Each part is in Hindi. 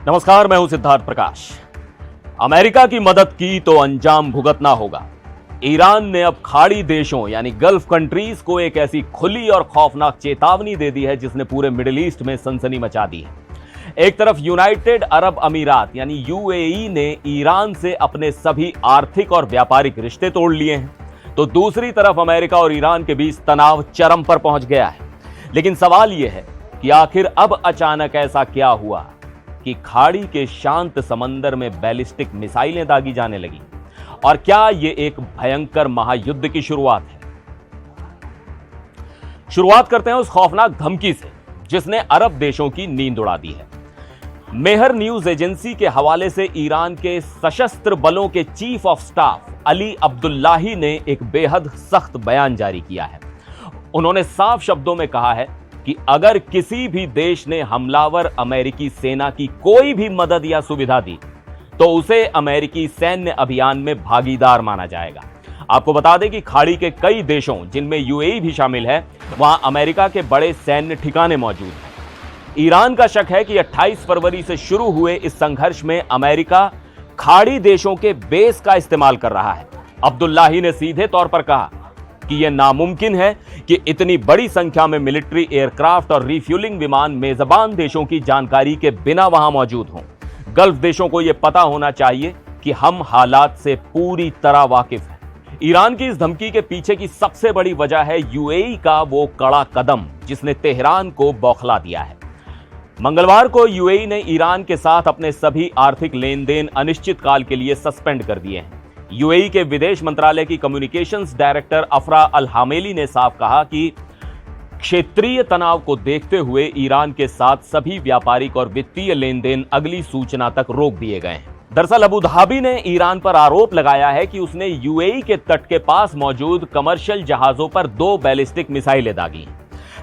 नमस्कार, मैं हूं सिद्धार्थ प्रकाश। अमेरिका की मदद की तो अंजाम भुगतना होगा। ईरान ने अब खाड़ी देशों यानी गल्फ कंट्रीज को एक ऐसी खुली और खौफनाक चेतावनी दे दी है जिसने पूरे मिडिल ईस्ट में सनसनी मचा दी है। एक तरफ यूनाइटेड अरब अमीरात यानी यूएई ने ईरान से अपने सभी आर्थिक और व्यापारिक रिश्ते तोड़ लिए हैं, तो दूसरी तरफ अमेरिका और ईरान के बीच तनाव चरम पर पहुंच गया है। लेकिन सवाल यह है कि आखिर अब अचानक ऐसा क्या हुआ कि खाड़ी के शांत समंदर में बैलिस्टिक मिसाइलें दागी जाने लगी, और क्या यह एक भयंकर महायुद्ध की शुरुआत है? शुरुआत करते हैं उस खौफनाक धमकी से जिसने अरब देशों की नींद उड़ा दी है। मेहर न्यूज एजेंसी के हवाले से ईरान के सशस्त्र बलों के chief of staff Ali Abdullahi ने एक बेहद सख्त बयान जारी किया है। उन्होंने साफ शब्दों में कहा है कि अगर किसी भी देश ने हमलावर अमेरिकी सेना की कोई भी मदद या सुविधा दी तो उसे अमेरिकी सैन्य अभियान में भागीदार माना जाएगा। आपको बता दें कि खाड़ी के कई देशों, जिनमें यूएई भी शामिल है, वहां अमेरिका के बड़े सैन्य ठिकाने मौजूद हैं। ईरान का शक है कि 28 फरवरी से शुरू हुए इस संघर्ष में अमेरिका खाड़ी देशों के बेस का इस्तेमाल कर रहा है। अब्दुल्लाही ने सीधे तौर पर कहा कि यह नामुमकिन है कि इतनी बड़ी संख्या में मिलिट्री एयरक्राफ्ट और रिफ्यूलिंग विमान मेजबान देशों की जानकारी के बिना वहां मौजूद हों। गल्फ देशों को यह पता होना चाहिए कि हम हालात से पूरी तरह वाकिफ हैं। ईरान की इस धमकी के पीछे की सबसे बड़ी वजह है यूएई का वो कड़ा कदम जिसने तेहरान को बौखला दिया है। मंगलवार को यूएई ने ईरान के साथ अपने सभी आर्थिक लेन देन अनिश्चित काल के लिए सस्पेंड कर दिए हैं। यूएई के विदेश मंत्रालय की कम्युनिकेशंस डायरेक्टर अफरा अल हामेली ने साफ कहा कि क्षेत्रीय तनाव को देखते हुए ईरान के साथ सभी व्यापारिक और वित्तीय लेन देन अगली सूचना तक रोक दिए गए हैं। दरअसल अबू धाबी ने ईरान पर आरोप लगाया है कि उसने यूएई के तट के पास मौजूद कमर्शियल जहाजों पर 2 बैलिस्टिक मिसाइलें दागी।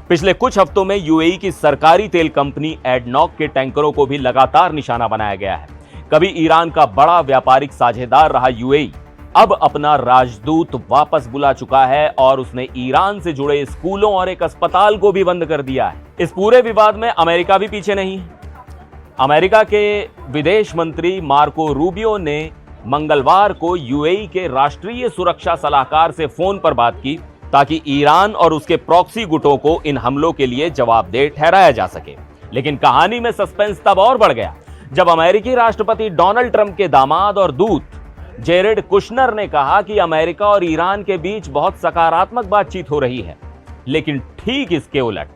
पिछले कुछ हफ्तों में यूएई की सरकारी तेल कंपनी एडनॉक के टैंकरों को भी लगातार निशाना बनाया गया है। कभी ईरान का बड़ा व्यापारिक साझेदार रहा यूएई अब अपना राजदूत वापस बुला चुका है और उसने ईरान से जुड़े स्कूलों और एक अस्पताल को भी बंद कर दिया है। इस पूरे विवाद में अमेरिका भी पीछे नहीं है। अमेरिका के विदेश मंत्री मार्को रूबियो ने मंगलवार को यूएई के राष्ट्रीय सुरक्षा सलाहकार से फोन पर बात की ताकि ईरान और उसके प्रॉक्सी गुटों को इन हमलों के लिए जवाबदेह ठहराया जा सके। लेकिन कहानी में सस्पेंस तब और बढ़ गया जब अमेरिकी राष्ट्रपति डोनाल्ड ट्रंप के दामाद और दूत जेरेड कुशनर ने कहा कि अमेरिका और ईरान के बीच बहुत सकारात्मक बातचीत हो रही है। लेकिन ठीक इसके उलट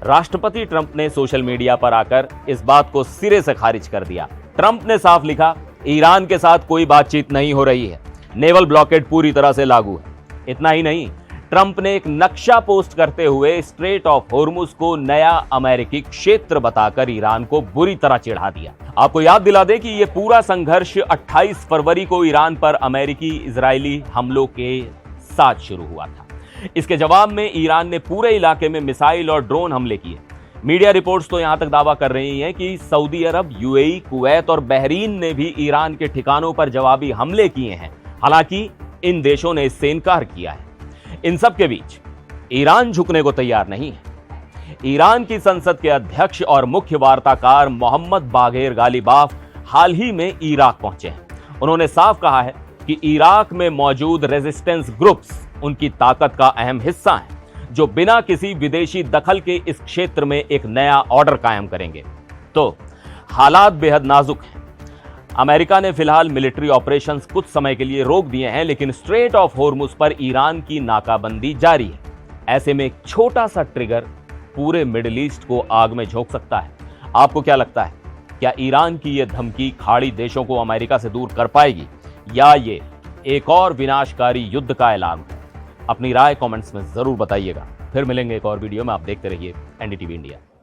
राष्ट्रपति ट्रंप ने सोशल मीडिया पर आकर इस बात को सिरे से खारिज कर दिया। ट्रंप ने साफ लिखा, ईरान के साथ कोई बातचीत नहीं हो रही है, नेवल ब्लॉकेड पूरी तरह से लागू है। इतना ही नहीं, ट्रंप ने एक नक्शा पोस्ट करते हुए स्ट्रेट ऑफ होर्मुज को नया अमेरिकी क्षेत्र बताकर ईरान को बुरी तरह चिढ़ा दिया। आपको याद दिला दें कि यह पूरा संघर्ष 28 फरवरी को ईरान पर अमेरिकी इजरायली हमलों के साथ शुरू हुआ था। इसके जवाब में ईरान ने पूरे इलाके में मिसाइल और ड्रोन हमले किए। मीडिया रिपोर्ट्स तो यहां तक दावा कर रही हैं कि सऊदी अरब, यूएई, कुवैत और बहरीन ने भी ईरान के ठिकानों पर जवाबी हमले किए हैं। हालांकि इन देशों ने इससे इनकार किया है। इन सब के बीच ईरान झुकने को तैयार नहीं है। ईरान की संसद के अध्यक्ष और मुख्य वार्ताकार मोहम्मद बागेर गालिबाफ हाल ही में इराक पहुंचे हैं। उन्होंने साफ कहा है कि इराक में मौजूद रेजिस्टेंस ग्रुप्स उनकी ताकत का अहम हिस्सा हैं, जो बिना किसी विदेशी दखल के इस क्षेत्र में एक नया ऑर्डर कायम करेंगे। तो हालात बेहद नाजुक हैं। अमेरिका ने फिलहाल मिलिट्री ऑपरेशंस कुछ समय के लिए रोक दिए हैं, लेकिन स्ट्रेट ऑफ होर्मुज पर ईरान की नाकाबंदी जारी है। ऐसे में एक छोटा सा ट्रिगर पूरे मिडिल ईस्ट को आग में झोंक सकता है। आपको क्या लगता है, क्या ईरान की यह धमकी खाड़ी देशों को अमेरिका से दूर कर पाएगी, या ये एक और विनाशकारी युद्ध का ऐलान है? अपनी राय कमेंट्स में जरूर बताइएगा। फिर मिलेंगे एक और वीडियो में। आप देखते रहिए एनडीटीवी इंडिया।